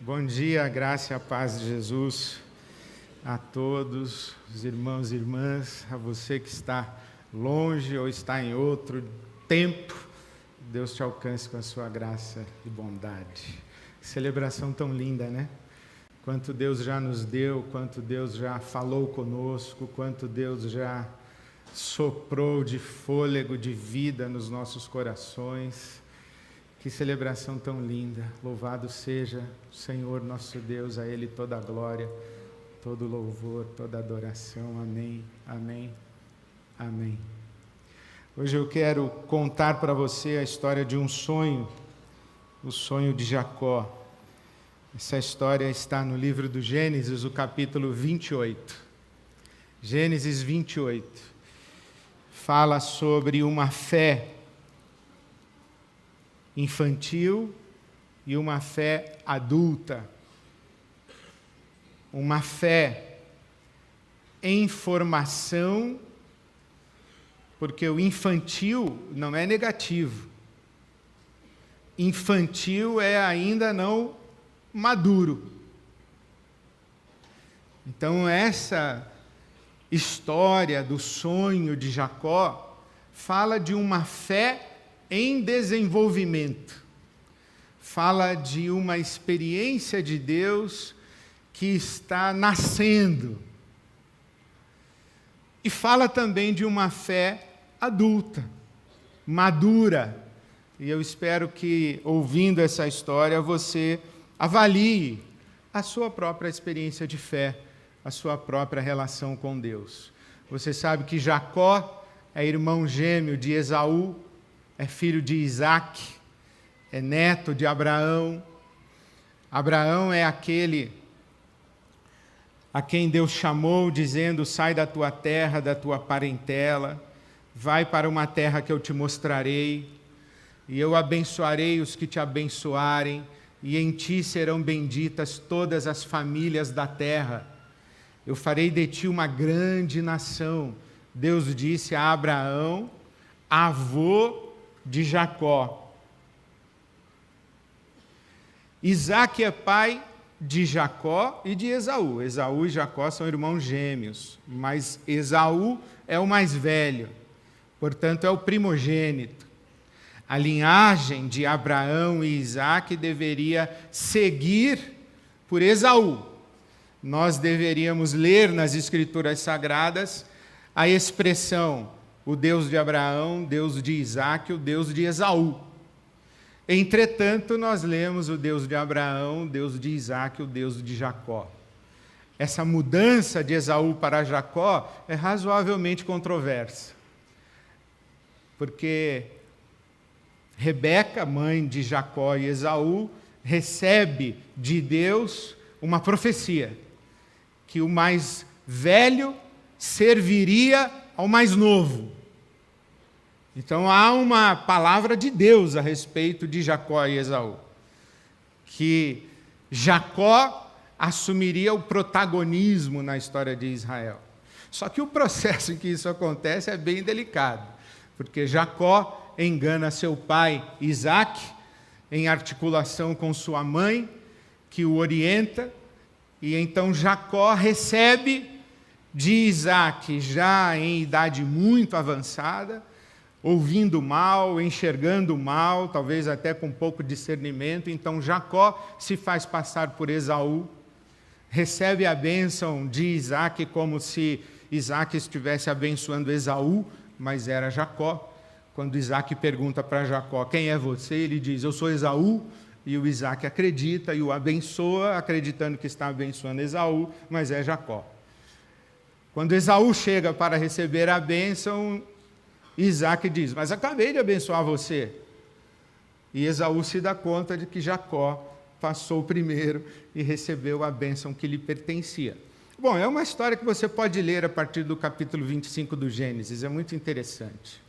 Bom dia, a graça e a paz de Jesus a todos, os irmãos e irmãs, a você que está longe ou está em outro tempo, Deus te alcance com a sua graça e bondade. Que celebração tão linda, né? Quanto Deus já nos deu, quanto Deus já falou conosco, quanto Deus já soprou de fôlego, de vida nos nossos corações. Que celebração tão linda. Louvado seja o Senhor nosso Deus, a Ele toda a glória, todo louvor, toda adoração. Amém, amém, amém. Hoje eu quero contar para você a história de um sonho, o sonho de Jacó. Essa história está no livro do Gênesis, o capítulo 28. Gênesis 28. Fala sobre uma fé infantil e uma fé adulta. Uma fé em formação, porque o infantil não é negativo. Infantil é ainda não maduro. Então essa história do sonho de Jacó fala de uma fé em desenvolvimento. Fala de uma experiência de Deus que está nascendo. E fala também de uma fé adulta, madura. E eu espero que, ouvindo essa história, você avalie a sua própria experiência de fé, a sua própria relação com Deus. Você sabe que Jacó é irmão gêmeo de Esaú, é filho de Isaac, é neto de Abraão. Abraão é aquele a quem Deus chamou, dizendo: sai da tua terra, da tua parentela, vai para uma terra que eu te mostrarei, e eu abençoarei os que te abençoarem, e em ti serão benditas todas as famílias da terra. Eu farei de ti uma grande nação. Deus disse a Abraão, avô de Jacó. Isaac é pai de Jacó e de Esaú. Esaú e Jacó são irmãos gêmeos, mas Esaú é o mais velho, portanto é o primogênito. A linhagem de Abraão e Isaac deveria seguir por Esaú. Nós deveríamos ler nas Escrituras Sagradas a expressão o Deus de Abraão, Deus de Isaac, o Deus de Esaú. Entretanto, nós lemos o Deus de Abraão, o Deus de Isaac, o Deus de Jacó. Essa mudança de Esaú para Jacó é razoavelmente controversa, porque Rebeca, mãe de Jacó e Esaú, recebe de Deus uma profecia, que o mais velho serviria ao mais novo. Então há uma palavra de Deus a respeito de Jacó e Esaú, que Jacó assumiria o protagonismo na história de Israel. Só que o processo em que isso acontece é bem delicado, porque Jacó engana seu pai Isaac, em articulação com sua mãe, que o orienta, e então Jacó recebe de Isaac, já em idade muito avançada, ouvindo mal, enxergando mal, talvez até com pouco discernimento. Então Jacó se faz passar por Esaú, recebe a bênção de Isaac como se Isaac estivesse abençoando Esaú, mas era Jacó. Quando Isaac pergunta para Jacó, quem é você? Ele diz, eu sou Esaú, e o Isaac acredita e o abençoa, acreditando que está abençoando Esaú, mas é Jacó. Quando Esaú chega para receber a bênção, Isaac diz, mas acabei de abençoar você. E Esaú se dá conta de que Jacó passou primeiro e recebeu a bênção que lhe pertencia. Bom, é uma história que você pode ler a partir do capítulo 25 do Gênesis, é muito interessante.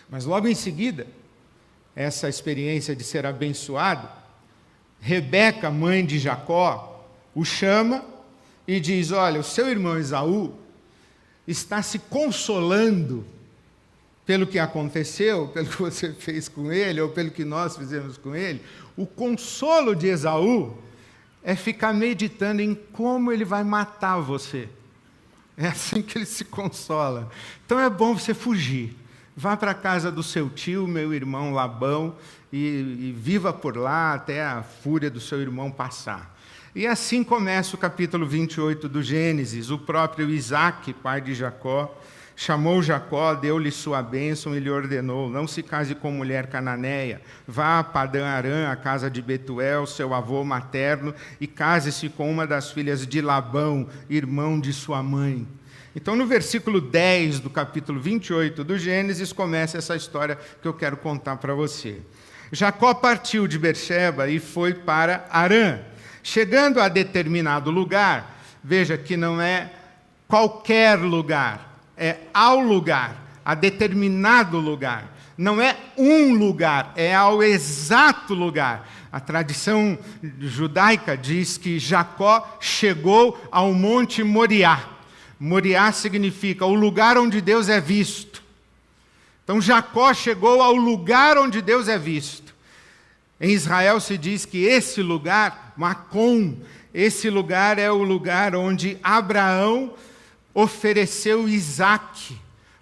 Mas logo em seguida, essa experiência de ser abençoado, Rebeca, mãe de Jacó, o chama e diz, olha, o seu irmão Esaú está se consolando pelo que aconteceu, pelo que você fez com ele, ou pelo que nós fizemos com ele. O consolo de Esaú é ficar meditando em como ele vai matar você. É assim que ele se consola. Então é bom você fugir. Vá para a casa do seu tio, meu irmão Labão, e viva por lá até a fúria do seu irmão passar. E assim começa o capítulo 28 do Gênesis. O próprio Isaque, pai de Jacó, chamou Jacó, deu-lhe sua bênção e lhe ordenou: não se case com mulher cananeia, vá a Padã-Arã, a casa de Betuel, seu avô materno, e case-se com uma das filhas de Labão, irmão de sua mãe. Então, no versículo 10 do capítulo 28 do Gênesis, começa essa história que eu quero contar para você. Jacó partiu de Berseba e foi para Arã. Chegando a determinado lugar, veja que não é qualquer lugar, é ao lugar, a determinado lugar. Não é um lugar, é ao exato lugar. A tradição judaica diz que Jacó chegou ao Monte Moriá. Moriá significa o lugar onde Deus é visto. Então Jacó chegou ao lugar onde Deus é visto. Em Israel se diz que esse lugar, Macom, esse lugar é o lugar onde Abraão ofereceu Isaque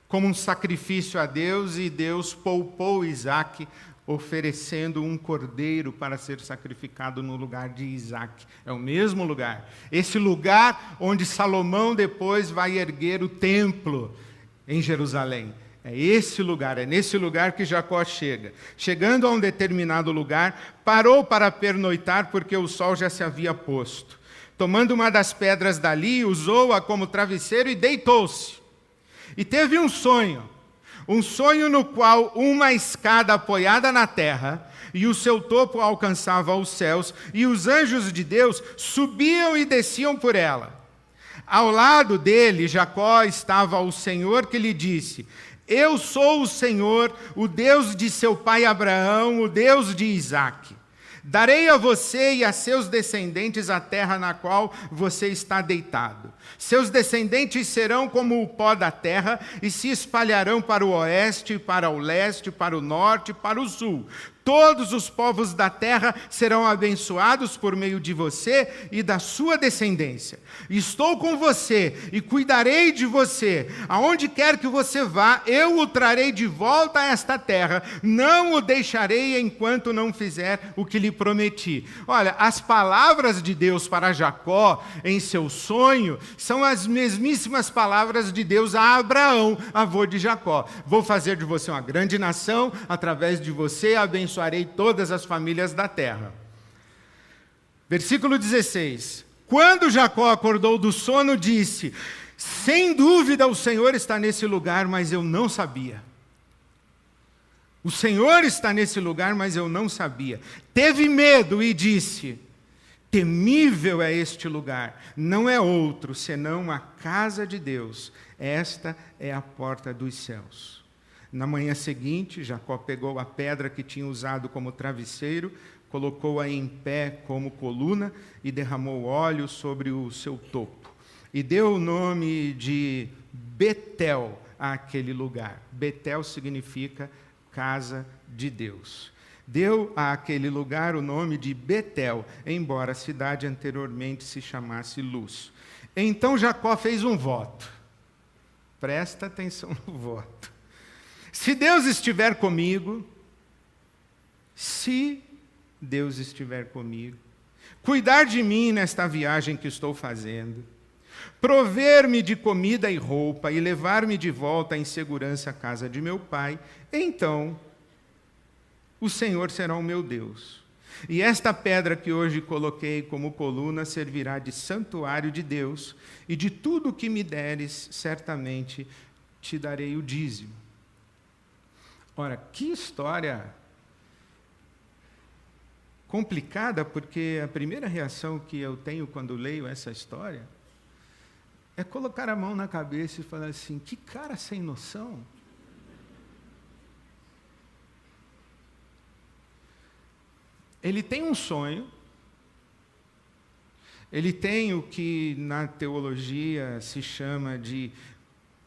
como um sacrifício a Deus, e Deus poupou Isaque, oferecendo um cordeiro para ser sacrificado no lugar de Isaque. É o mesmo lugar. Esse lugar onde Salomão depois vai erguer o templo em Jerusalém. É esse lugar, é nesse lugar que Jacó chega. Chegando a um determinado lugar, parou para pernoitar, porque o sol já se havia posto. Tomando uma das pedras dali, usou-a como travesseiro e deitou-se. E teve um sonho no qual uma escada apoiada na terra, e o seu topo alcançava os céus, e os anjos de Deus subiam e desciam por ela. Ao lado dele, Jacó, estava o Senhor, que lhe disse: eu sou o Senhor, o Deus de seu pai Abraão, o Deus de Isaque. Darei a você e a seus descendentes a terra na qual você está deitado. Seus descendentes serão como o pó da terra e se espalharão para o oeste, para o leste, para o norte e para o sul. Todos os povos da terra serão abençoados por meio de você e da sua descendência. Estou com você e cuidarei de você. Aonde quer que você vá, eu o trarei de volta a esta terra. Não o deixarei enquanto não fizer o que lhe prometi. Olha, as palavras de Deus para Jacó em seu sonho são as mesmíssimas palavras de Deus a Abraão, avô de Jacó. Vou fazer de você uma grande nação, através de você abençoarei todas as famílias da terra. Versículo 16. Quando Jacó acordou do sono, disse: sem dúvida o Senhor está nesse lugar, mas eu não sabia. O Senhor está nesse lugar, mas eu não sabia. Teve medo e disse: temível é este lugar, não é outro, senão a casa de Deus. Esta é a porta dos céus. Na manhã seguinte, Jacó pegou a pedra que tinha usado como travesseiro, colocou-a em pé como coluna e derramou óleo sobre o seu topo. E deu o nome de Betel àquele lugar. Betel significa casa de Deus. Deu àquele lugar o nome de Betel, embora a cidade anteriormente se chamasse Luz. Então Jacó fez um voto. Presta atenção no voto. Se Deus estiver comigo, cuidar de mim nesta viagem que estou fazendo, prover-me de comida e roupa e levar-me de volta em segurança à casa de meu pai, então o Senhor será o meu Deus. E esta pedra que hoje coloquei como coluna servirá de santuário de Deus, e de tudo o que me deres, certamente te darei o dízimo. Ora, que história complicada, porque a primeira reação que eu tenho quando leio essa história é colocar a mão na cabeça e falar assim: que cara sem noção. Ele tem um sonho, ele tem o que na teologia se chama de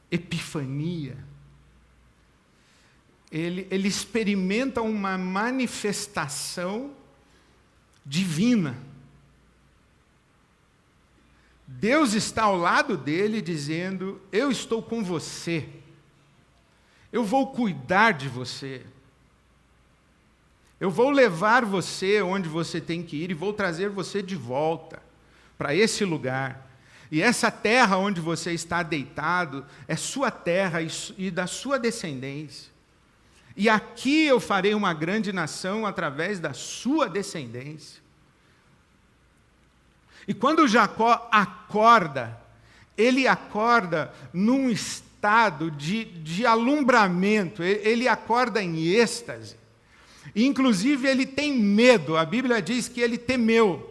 epifania. Ele experimenta uma manifestação divina. Deus está ao lado dele dizendo: eu estou com você, eu vou cuidar de você, eu vou levar você onde você tem que ir e vou trazer você de volta para esse lugar. E essa terra onde você está deitado é sua terra e da sua descendência. E aqui eu farei uma grande nação através da sua descendência. E quando Jacó acorda, ele acorda num estado de alumbramento, ele acorda em êxtase. E, inclusive, ele tem medo, a Bíblia diz que ele temeu.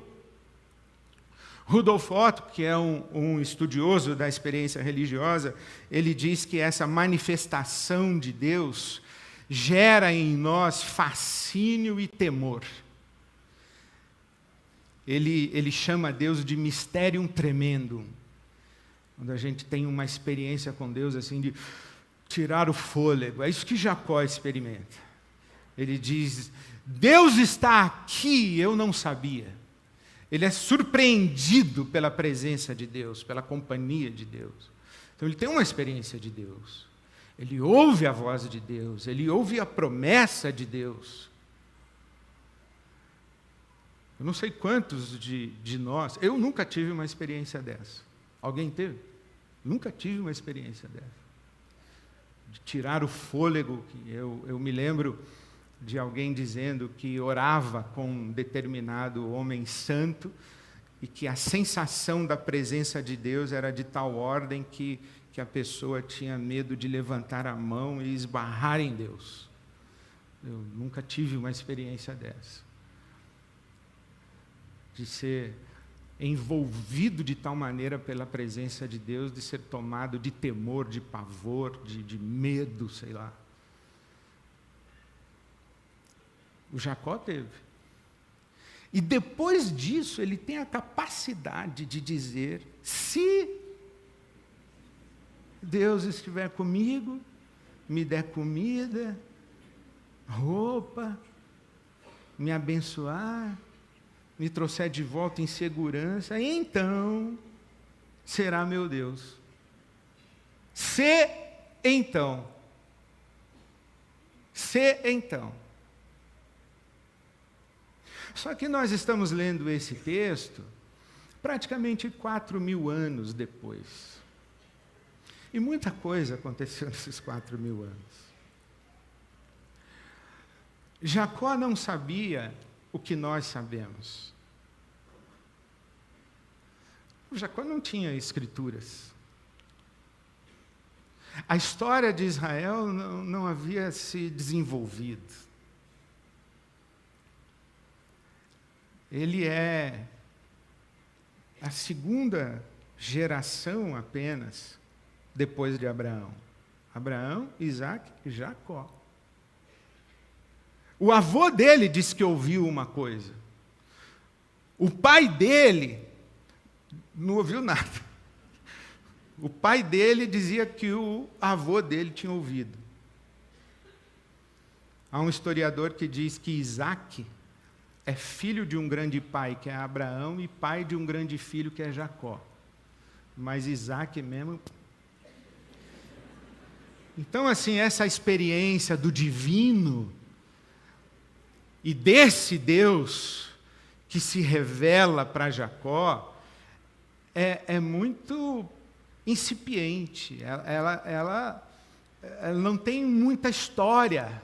Rudolf Otto, que é um estudioso da experiência religiosa, ele diz que essa manifestação de Deus gera em nós fascínio e temor. Ele chama Deus de mysterium tremendum. Quando a gente tem uma experiência com Deus assim de tirar o fôlego, é isso que Jacó experimenta. Ele diz: Deus está aqui, eu não sabia. Ele é surpreendido pela presença de Deus, pela companhia de Deus. Então ele tem uma experiência de Deus. Ele ouve a voz de Deus, ele ouve a promessa de Deus. Eu não sei quantos de nós, eu nunca tive uma experiência dessa. Alguém teve? Nunca tive uma experiência dessa. De tirar o fôlego. Eu me lembro de alguém dizendo que orava com um determinado homem santo e que a sensação da presença de Deus era de tal ordem que a pessoa tinha medo de levantar a mão e esbarrar em Deus. Eu nunca tive uma experiência dessa. De ser envolvido de tal maneira pela presença de Deus, de ser tomado de temor, de pavor, de medo, sei lá. O Jacó teve. E depois disso, ele tem a capacidade de dizer: se Deus estiver comigo, me der comida, roupa, me abençoar, me trouxer de volta em segurança, então será meu Deus. Se então. Só que nós estamos lendo esse texto praticamente 4.000 anos depois. E muita coisa aconteceu nesses 4.000 anos. Jacó não sabia o que nós sabemos. O Jacó não tinha escrituras. A história de Israel não havia se desenvolvido. Ele é a segunda geração apenas depois de Abraão. Abraão, Isaac e Jacó. O avô dele disse que ouviu uma coisa. O pai dele não ouviu nada. O pai dele dizia que o avô dele tinha ouvido. Há um historiador que diz que Isaac é filho de um grande pai, que é Abraão, e pai de um grande filho, que é Jacó. Mas Isaac mesmo... Então, assim, essa experiência do divino e desse Deus que se revela para Jacó é muito incipiente. Ela não tem muita história,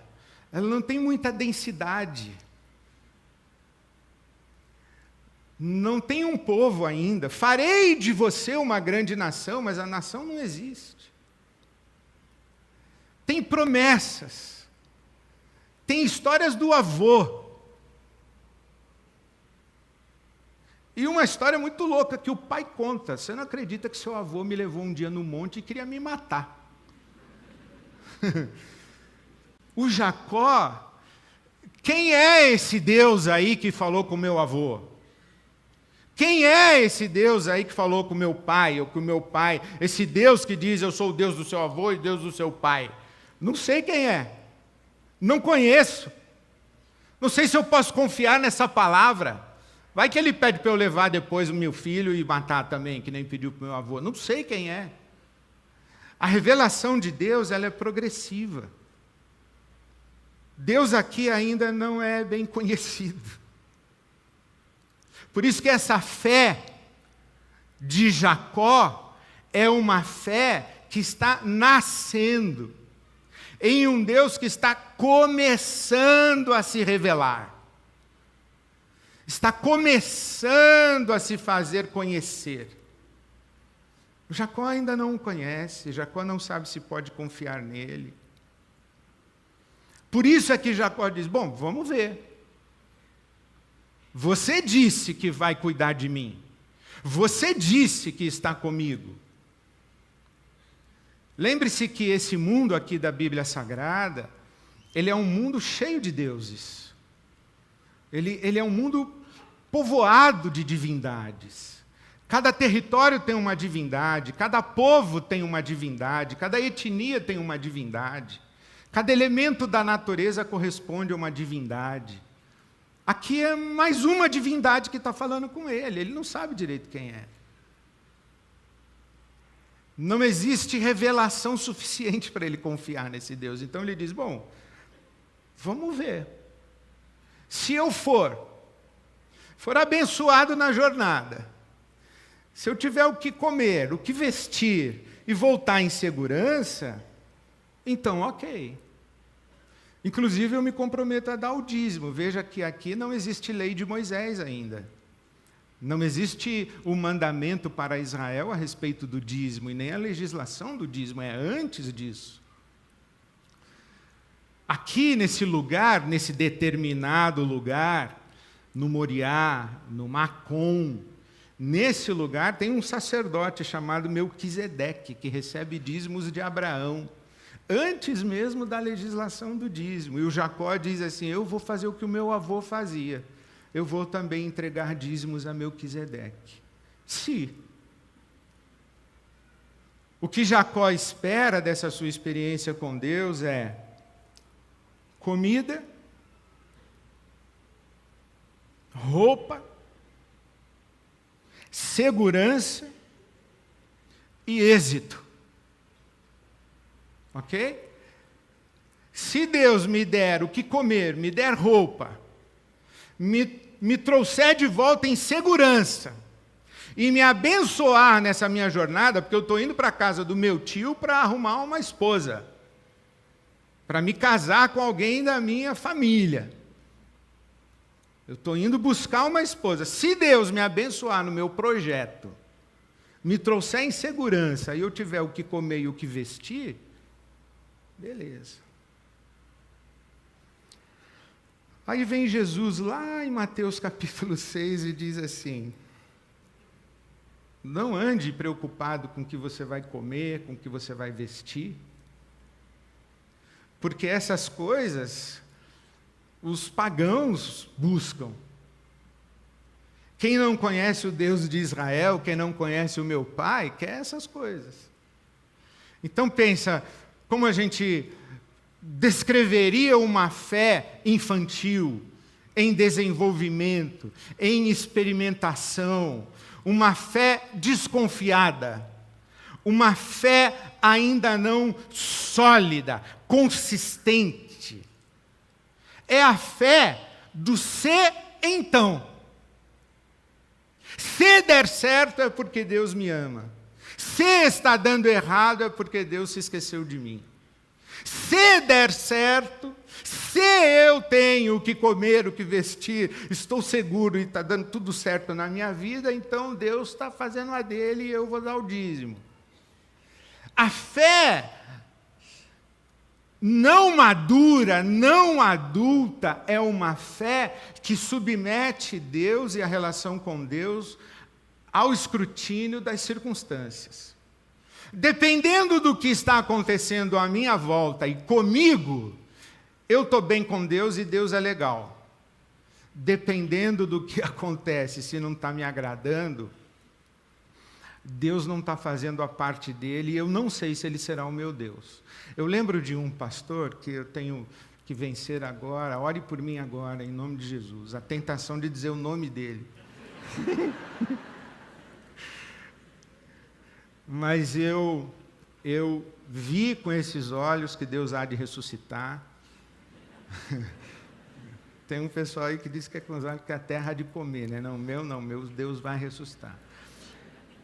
ela não tem muita densidade. Não tem um povo ainda. Farei de você uma grande nação, mas a nação não existe. Tem promessas. Tem histórias do avô. E uma história muito louca que o pai conta. Você não acredita que seu avô me levou um dia no monte e queria me matar. O Jacó, quem é esse Deus aí que falou com meu avô? Quem é esse Deus aí que falou com meu pai, ou com meu pai? Esse Deus que diz: eu sou o Deus do seu avô e Deus do seu pai. Não sei quem é. Não conheço. Não sei se eu posso confiar nessa palavra. Vai que ele pede para eu levar depois o meu filho e matar também, que nem pediu para o meu avô. Não sei quem é. A revelação de Deus, ela é progressiva. Deus aqui ainda não é bem conhecido. Por isso que essa fé de Jacó é uma fé que está nascendo em um Deus que está começando a se revelar. Está começando a se fazer conhecer. Jacó ainda não o conhece, Jacó não sabe se pode confiar nele. Por isso é que Jacó diz, bom, vamos ver. Você disse que vai cuidar de mim. Você disse que está comigo. Lembre-se que esse mundo aqui da Bíblia Sagrada, ele é um mundo cheio de deuses. Ele é um mundo povoado de divindades. Cada território tem uma divindade, cada povo tem uma divindade, cada etnia tem uma divindade. Cada elemento da natureza corresponde a uma divindade. Aqui é mais uma divindade que está falando com ele não sabe direito quem é. Não existe revelação suficiente para ele confiar nesse Deus. Então ele diz, bom, vamos ver. Se eu for abençoado na jornada, se eu tiver o que comer, o que vestir e voltar em segurança, então ok. Inclusive eu me comprometo a dar o dízimo. Veja que aqui não existe lei de Moisés ainda. Não existe o mandamento para Israel a respeito do dízimo, e nem a legislação do dízimo, é antes disso. Aqui nesse lugar, nesse determinado lugar, no Moriá, no Macom, nesse lugar tem um sacerdote chamado Melquisedeque, que recebe dízimos de Abraão, antes mesmo da legislação do dízimo. E o Jacó diz assim, eu vou fazer o que o meu avô fazia. Eu vou também entregar dízimos a Melquisedeque. Se o que Jacó espera dessa sua experiência com Deus é comida, roupa, segurança e êxito. Ok? Se Deus me der o que comer, me der roupa, me trouxer de volta em segurança e me abençoar nessa minha jornada, porque eu estou indo para a casa do meu tio para arrumar uma esposa, para me casar com alguém da minha família. Eu estou indo buscar uma esposa. Se Deus me abençoar no meu projeto, me trouxer em segurança e eu tiver o que comer e o que vestir, beleza. Aí vem Jesus lá em Mateus capítulo 6 e diz assim, não ande preocupado com o que você vai comer, com o que você vai vestir, porque essas coisas os pagãos buscam. Quem não conhece o Deus de Israel, quem não conhece o meu Pai, quer essas coisas. Então pensa, como a gente descreveria uma fé infantil, em desenvolvimento, em experimentação, uma fé desconfiada, uma fé ainda não sólida, consistente. É a fé do se então. Se der certo é porque Deus me ama. Se está dando errado é porque Deus se esqueceu de mim. Se der certo, se eu tenho o que comer, o que vestir, estou seguro e está dando tudo certo na minha vida, então Deus está fazendo a dele e eu vou dar o dízimo. A fé não madura, não adulta, é uma fé que submete Deus e a relação com Deus ao escrutínio das circunstâncias. Dependendo do que está acontecendo à minha volta e comigo, eu estou bem com Deus e Deus é legal. Dependendo do que acontece, se não está me agradando, Deus não está fazendo a parte dele e eu não sei se ele será o meu Deus. Eu lembro de um pastor que eu tenho que vencer agora, ore por mim agora, em nome de Jesus, a tentação de dizer o nome dele. Mas eu vi com esses olhos que Deus há de ressuscitar. Tem um pessoal aí que diz que é com os olhos que a terra há de comer, né? Não, meu Deus vai ressuscitar.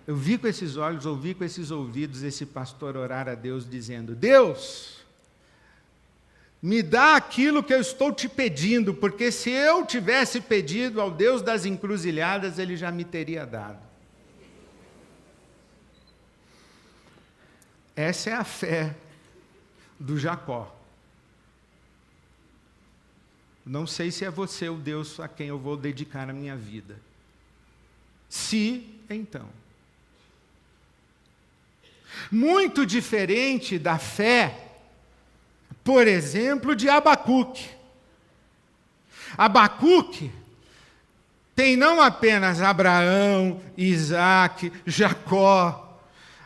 Eu vi com esses olhos, ouvi com esses ouvidos esse pastor orar a Deus dizendo: Deus, me dá aquilo que eu estou te pedindo, porque se eu tivesse pedido ao Deus das encruzilhadas, Ele já me teria dado. Essa é a fé do Jacó. Não sei se é você o Deus a quem eu vou dedicar a minha vida. Se, então. Muito diferente da fé, por exemplo, de Abacuque. Abacuque tem não apenas Abraão, Isaac, Jacó.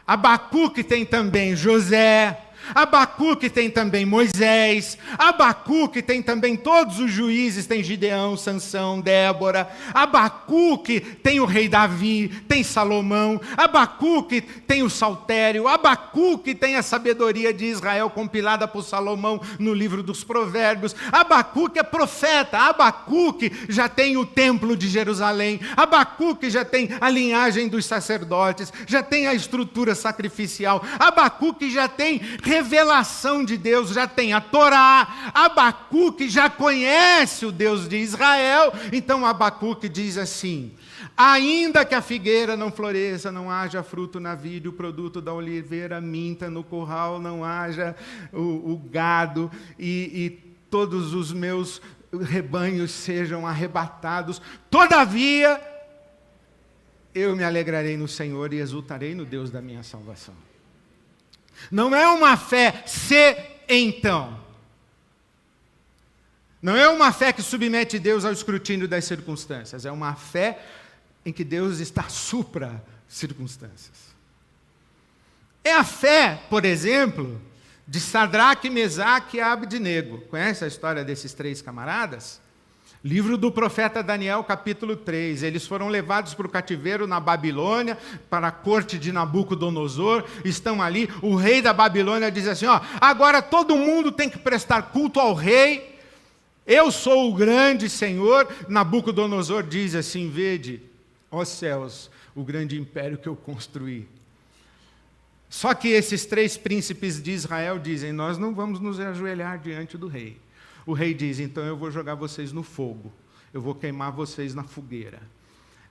Abacuque tem também José. Abacuque tem também Moisés, Abacuque tem também todos os juízes, tem Gideão, Sansão, Débora, Abacuque tem o rei Davi, tem Salomão, Abacuque tem o Saltério, Abacuque tem a sabedoria de Israel compilada por Salomão no livro dos Provérbios, Abacuque é profeta, Abacuque já tem o templo de Jerusalém, Abacuque já tem a linhagem dos sacerdotes, já tem a estrutura sacrificial, Abacuque já tem revelação de Deus, já tem a Torá, Abacuque já conhece o Deus de Israel, então Abacuque diz assim: ainda que a figueira não floresça, não haja fruto na vide, o produto da oliveira minta no curral, não haja o gado e todos os meus rebanhos sejam arrebatados, todavia eu me alegrarei no Senhor e exultarei no Deus da minha salvação. Não é uma fé se então. Não é uma fé que submete Deus ao escrutínio das circunstâncias. É uma fé em que Deus está supra circunstâncias. É a fé, por exemplo, de Sadraque, Mesaque e Abdenego. Conhece a história desses três camaradas? Livro do profeta Daniel, capítulo 3. Eles foram levados para o cativeiro na Babilônia, para a corte de Nabucodonosor. Estão ali. O rei da Babilônia diz assim: agora todo mundo tem que prestar culto ao rei. Eu sou o grande Senhor. Nabucodonosor diz assim: vede, ó céus, o grande império que eu construí. Só que esses três príncipes de Israel dizem: nós não vamos nos ajoelhar diante do rei. O rei diz: então eu vou jogar vocês no fogo, eu vou queimar vocês na fogueira.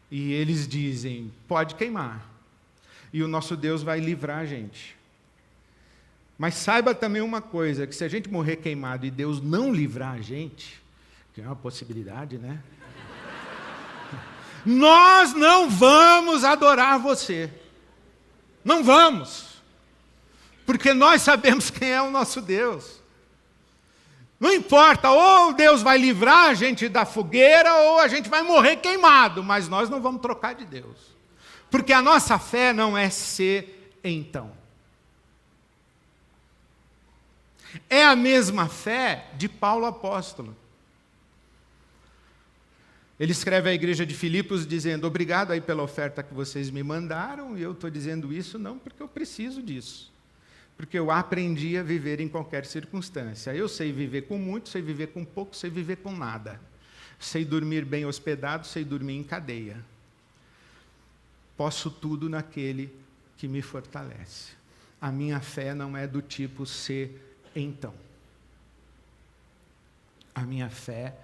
E eles dizem: pode queimar, e o nosso Deus vai livrar a gente. Mas saiba também uma coisa, que se a gente morrer queimado e Deus não livrar a gente, que é uma possibilidade, né? Nós não vamos adorar você. Não vamos. Porque nós sabemos quem é o nosso Deus. Não importa, ou Deus vai livrar a gente da fogueira, ou a gente vai morrer queimado, mas nós não vamos trocar de Deus. Porque a nossa fé não é ser então. É a mesma fé de Paulo apóstolo. Ele escreve à igreja de Filipos dizendo: obrigado aí pela oferta que vocês me mandaram, e eu estou dizendo isso não porque eu preciso disso. Porque eu aprendi a viver em qualquer circunstância. Eu sei viver com muito, sei viver com pouco, sei viver com nada. Sei dormir bem hospedado, sei dormir em cadeia. Posso tudo naquele que me fortalece. A minha fé não é do tipo ser então. A minha fé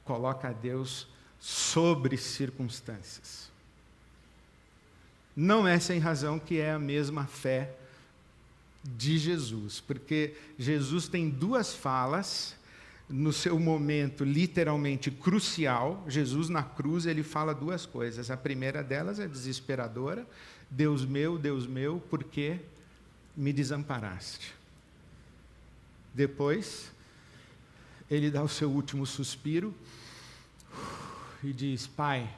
coloca a Deus sobre circunstâncias. Não é sem razão que é a mesma fé de Jesus, porque Jesus tem duas falas no seu momento literalmente crucial. Jesus na cruz, ele fala duas coisas. A primeira delas é desesperadora: Deus meu, por que me desamparaste? Depois, ele dá o seu último suspiro e diz: Pai,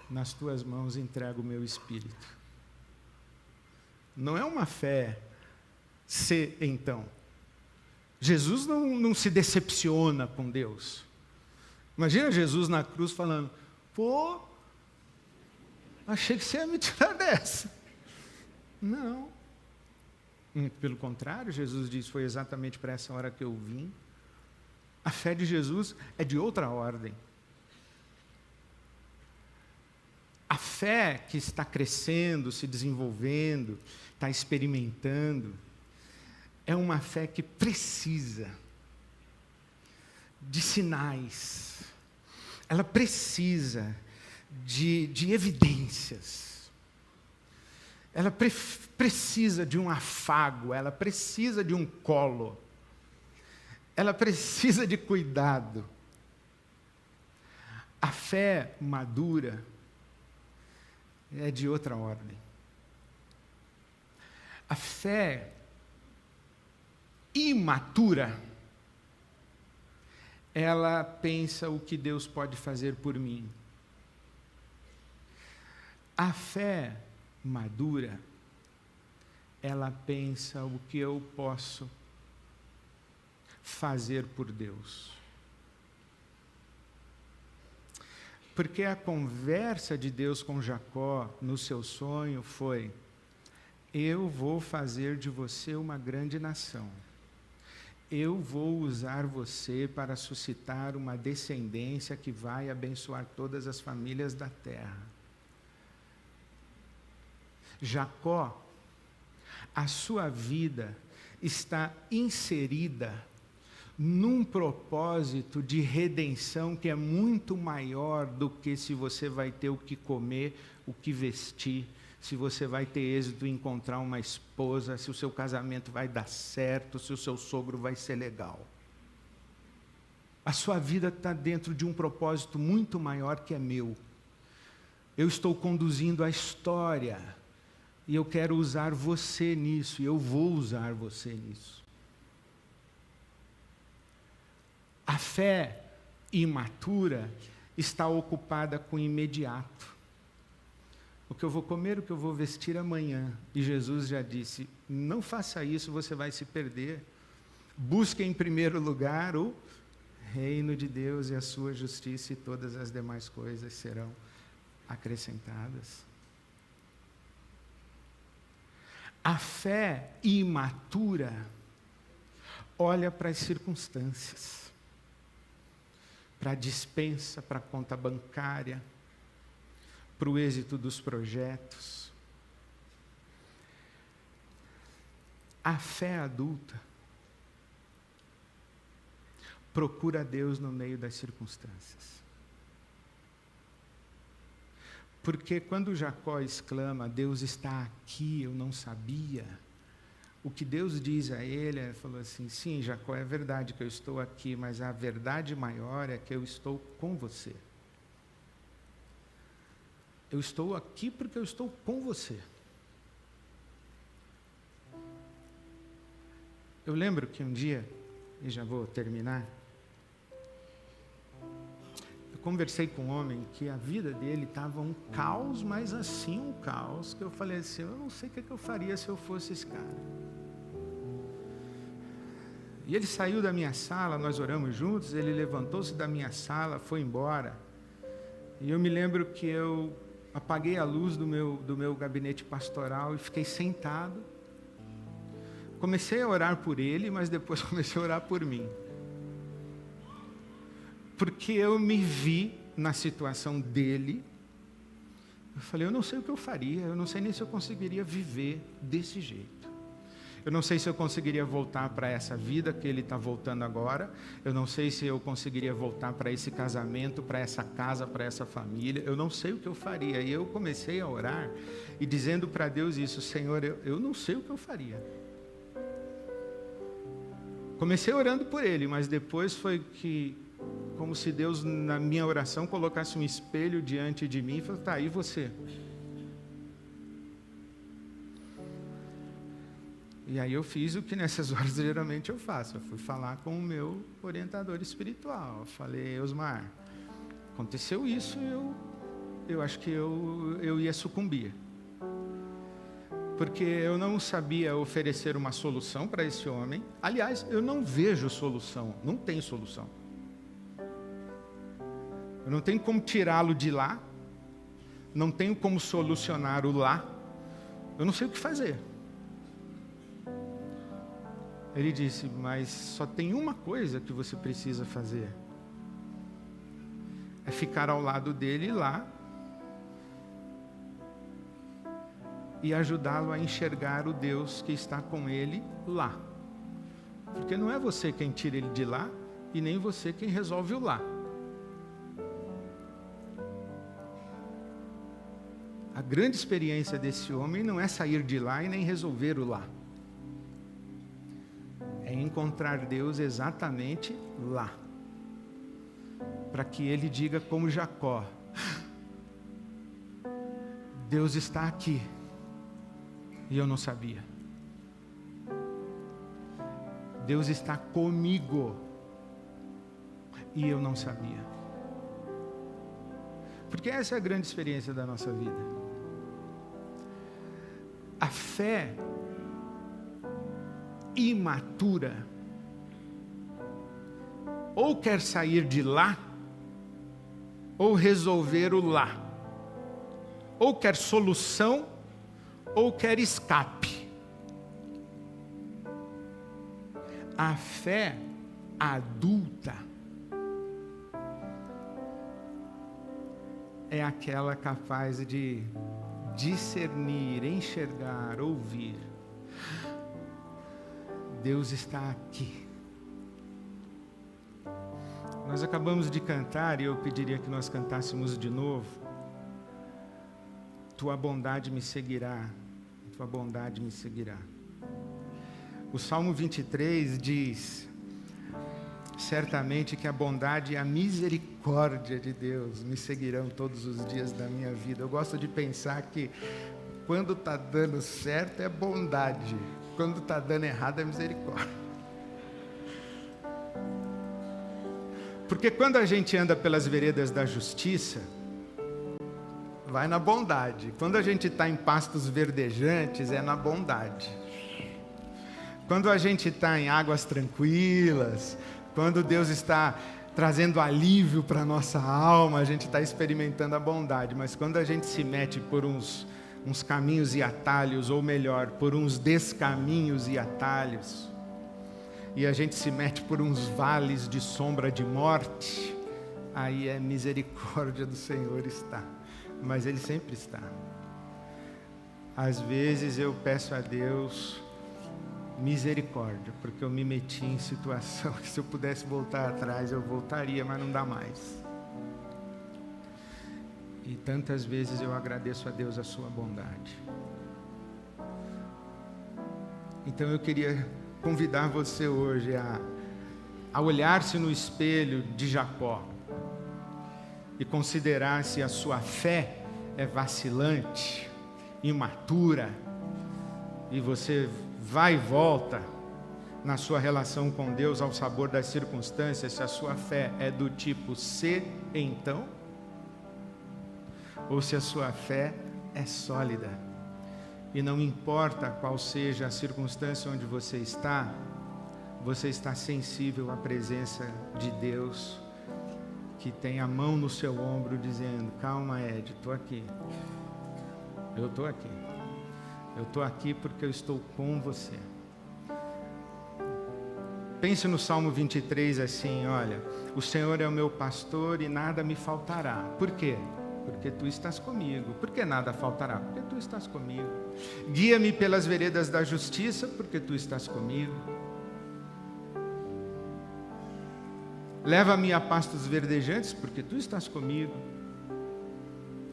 nas tuas mãos entrego o meu espírito. Não é uma fé se então. Jesus não se decepciona com Deus. Imagina Jesus na cruz falando: pô, Achei que você ia me tirar dessa. Não. Pelo contrário, Jesus disse, foi exatamente para essa hora que eu vim. A fé de Jesus é de outra ordem. A fé que está crescendo, se desenvolvendo, está experimentando, é uma fé que precisa de sinais, ela precisa de evidências, ela precisa de um afago, ela precisa de um colo, ela precisa de cuidado. A fé madura é de outra ordem. A fé imatura, ela pensa o que Deus pode fazer por mim. A fé madura, ela pensa o que eu posso fazer por Deus. Porque a conversa de Deus com Jacó no seu sonho foi: eu vou fazer de você uma grande nação. Eu vou usar você para suscitar uma descendência que vai abençoar todas as famílias da terra. Jacó, a sua vida está inserida num propósito de redenção que é muito maior do que se você vai ter o que comer, o que vestir, se você vai ter êxito em encontrar uma esposa, se o seu casamento vai dar certo, se o seu sogro vai ser legal. A sua vida está dentro de um propósito muito maior que é meu. Eu estou conduzindo a história e eu quero usar você nisso, e eu vou usar você nisso. A fé imatura está ocupada com o imediato. O que eu vou comer, o que eu vou vestir amanhã. E Jesus já disse, não faça isso, você vai se perder. Busque em primeiro lugar o reino de Deus e a sua justiça, e todas as demais coisas serão acrescentadas. A fé imatura olha para as circunstâncias, para a despensa, para a conta bancária, para o êxito dos projetos. A fé adulta procura Deus no meio das circunstâncias. Porque quando Jacó exclama, Deus está aqui, eu não sabia, o que Deus diz a ele, ele falou assim, sim, Jacó, é verdade que eu estou aqui, mas a verdade maior é que eu estou com você. Eu estou aqui porque eu estou com você. Eu lembro que um dia, e já vou terminar, eu conversei com um homem que a vida dele estava um caos, mas assim um caos, que eu falei assim, eu não sei o que eu faria se eu fosse esse cara. E ele saiu da minha sala, nós oramos juntos, ele levantou-se da minha sala, foi embora. E eu me lembro que eu apaguei a luz do meu gabinete pastoral e fiquei sentado. Comecei a orar por ele, mas depois comecei a orar por mim. Porque eu me vi na situação dele. Eu falei, eu não sei o que eu faria, eu não sei nem se eu conseguiria viver desse jeito. Eu não sei se eu conseguiria voltar para essa vida que ele está voltando agora. Eu não sei se eu conseguiria voltar para esse casamento, para essa casa, para essa família. Eu não sei o que eu faria. E eu comecei a orar e dizendo para Deus isso, Senhor, eu não sei o que eu faria. Comecei orando por ele, mas depois foi que, como se Deus, na minha oração, colocasse um espelho diante de mim e falou, tá, e você? E aí eu fiz o que nessas horas geralmente eu faço. Eu fui falar com o meu orientador espiritual. Eu falei, Osmar, aconteceu isso, eu acho que eu ia sucumbir. Porque eu não sabia oferecer uma solução para esse homem. Aliás, eu não vejo solução, não tem solução. Eu não tenho como tirá-lo de lá, não tenho como solucionar o lá, eu não sei o que fazer. Ele disse, mas só tem uma coisa que você precisa fazer. É ficar ao lado dele lá e ajudá-lo a enxergar o Deus que está com ele lá. Porque não é você quem tira ele de lá e nem você quem resolve o lá. A grande experiência desse homem não é sair de lá e nem resolver o lá. É encontrar Deus exatamente lá. Para que ele diga como Jacó, Deus está aqui. E eu não sabia. Deus está comigo. E eu não sabia. Porque essa é a grande experiência da nossa vida. A fé imatura ou quer sair de lá, ou resolver o lá, ou quer solução, ou quer escape. A fé adulta é aquela capaz de discernir, enxergar, ouvir. Deus está aqui. Nós acabamos de cantar e eu pediria que nós cantássemos de novo. Tua bondade me seguirá, tua bondade me seguirá. O Salmo 23 diz, certamente que a bondade e a misericórdia de Deus me seguirão todos os dias da minha vida. Eu gosto de pensar que quando está dando certo é bondade, quando está dando errado é misericórdia. Porque quando a gente anda pelas veredas da justiça, vai na bondade. Quando a gente está em pastos verdejantes, é na bondade. Quando a gente está em águas tranquilas, quando Deus está trazendo alívio para a nossa alma, a gente está experimentando a bondade. Mas quando a gente se mete por uns caminhos e atalhos, ou melhor, por uns descaminhos e atalhos, e a gente se mete por uns vales de sombra de morte, aí é misericórdia do Senhor está. Mas Ele sempre está. Às vezes eu peço a Deus misericórdia, porque eu me meti em situação que se eu pudesse voltar atrás, eu voltaria, mas não dá mais. E tantas vezes eu agradeço a Deus a sua bondade. Então eu queria convidar você hoje a olhar-se no espelho de Jacó e considerar se a sua fé é vacilante, imatura, e você vai e volta na sua relação com Deus ao sabor das circunstâncias, se a sua fé é do tipo se então, ou se a sua fé é sólida. E não importa qual seja a circunstância onde você está sensível à presença de Deus, que tem a mão no seu ombro dizendo, calma Ed, estou aqui. Eu estou aqui. Eu estou aqui porque eu estou com você. Pense no Salmo 23 assim, olha, o Senhor é o meu pastor e nada me faltará. Por quê? Porque tu estás comigo. Por que nada faltará? Porque tu estás comigo. Guia-me pelas veredas da justiça, porque tu estás comigo. Leva-me a pastos verdejantes, porque tu estás comigo.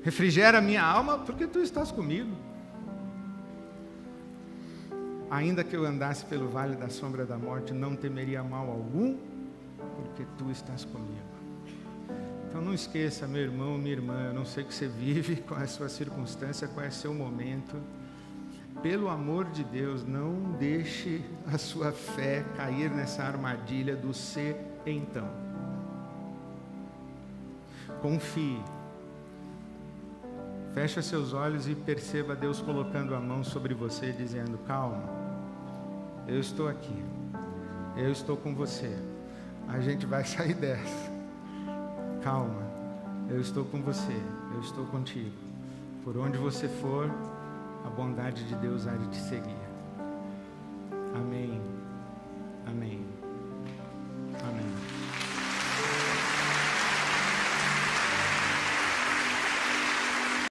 Refrigera minha alma, porque tu estás comigo. Ainda que eu andasse pelo vale da sombra da morte, não temeria mal algum, porque tu estás comigo. Então não esqueça, meu irmão, minha irmã, eu não sei o que você vive, qual é a sua circunstância, qual é o seu momento. Pelo amor de Deus, não deixe a sua fé cair nessa armadilha do se então. Confie. Feche seus olhos e perceba Deus colocando a mão sobre você, dizendo, calma, eu estou aqui, eu estou com você, a gente vai sair dessa. Calma, eu estou com você, eu estou contigo. Por onde você for, a bondade de Deus há de te seguir. Amém.